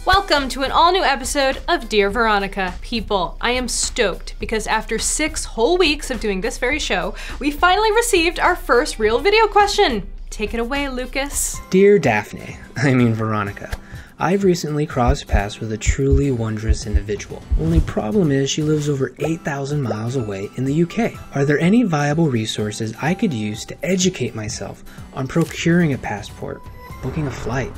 Welcome to an all-new episode of Dear Veronica. People, I am stoked because after 6 whole weeks of doing this very show, we finally received our first real video question. Take it away, Lucas. Dear Daphne, Veronica, I've recently crossed paths with a truly wondrous individual. Only problem is she lives over 8,000 miles away in the UK. Are there any viable resources I could use to educate myself on procuring a passport, booking a flight,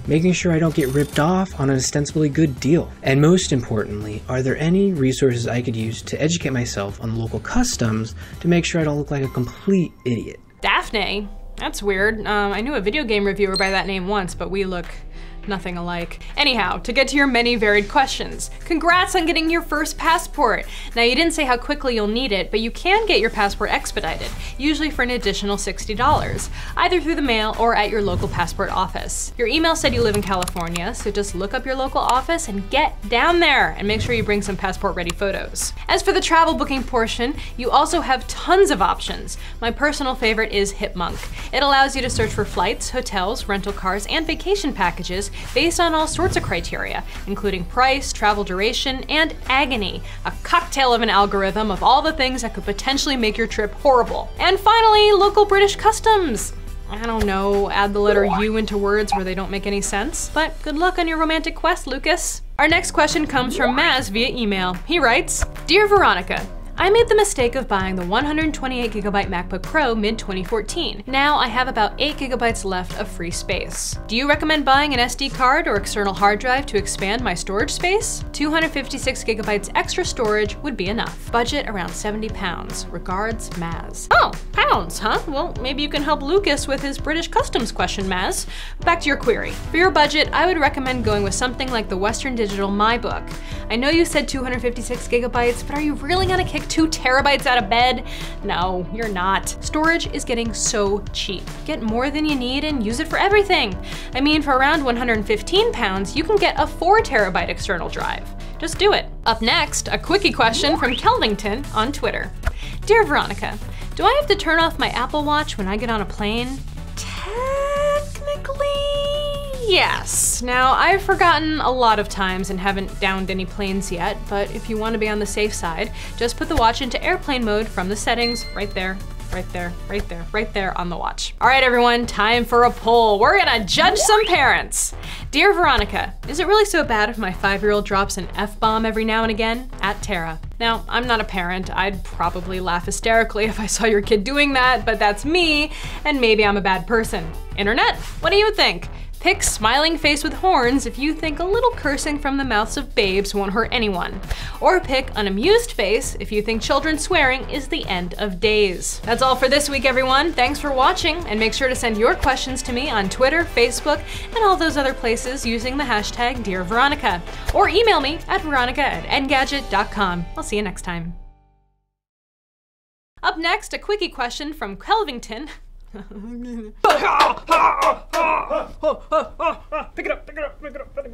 making sure I don't get ripped off on an ostensibly good deal? And most importantly, are there any resources I could use to educate myself on local customs to make sure I don't look like a complete idiot? Daphne? That's weird. I knew a video game reviewer by that name once, but we look nothing alike. Anyhow, to get to your many varied questions. Congrats on getting your first passport. Now, you didn't say how quickly you'll need it, but you can get your passport expedited, usually for an additional $60, either through the mail or at your local passport office. Your email said you live in California, so just look up your local office and get down there and make sure you bring some passport-ready photos. As for the travel booking portion, you also have tons of options. My personal favorite is Hipmunk. It allows you to search for flights, hotels, rental cars, and vacation packages based on all sorts of criteria, including price, travel duration, and agony, a cocktail of an algorithm of all the things that could potentially make your trip horrible. And finally, local British customs. I don't know, add the letter U into words where they don't make any sense, but good luck on your romantic quest, Lucas. Our next question comes from Maz via email. He writes, Dear Veronica, I made the mistake of buying the 128GB MacBook Pro mid-2014. Now I have about 8GB left of free space. Do you recommend buying an SD card or external hard drive to expand my storage space? 256GB extra storage would be enough. Budget around £70. Regards, Maz. Oh, pounds, huh? Well, maybe you can help Lucas with his British customs question, Maz. Back to your query. For your budget, I would recommend going with something like the Western Digital MyBook. I know you said 256GB, but are you really gonna kick 2 terabytes out of bed? No, you're not. Storage is getting so cheap. Get more than you need and use it for everything. For around £115, you can get a 4 terabyte external drive. Just do it. Up next, a quickie question from Kelvington on Twitter. Dear Veronica, do I have to turn off my Apple Watch when I get on a plane? Technically, yes. Now, I've forgotten a lot of times and haven't downed any planes yet, but if you want to be on the safe side, just put the watch into airplane mode from the settings right there on the watch. All right, everyone, time for a poll. We're gonna judge some parents. Dear Veronica, is it really so bad if my 5-year-old drops an F-bomb every now and again? At Tara. Now, I'm not a parent. I'd probably laugh hysterically if I saw your kid doing that, but that's me, and maybe I'm a bad person. Internet, what do you think? Pick smiling face with horns if you think a little cursing from the mouths of babes won't hurt anyone. Or pick unamused face if you think children swearing is the end of days. That's all for this week, everyone. Thanks for watching, and make sure to send your questions to me on Twitter, Facebook, and all those other places using the hashtag DearVeronica. Or email me at veronica@engadget.com. I'll see you next time. Up next, a quickie question from Kelvington. Pick it up, pick it up, pick it up.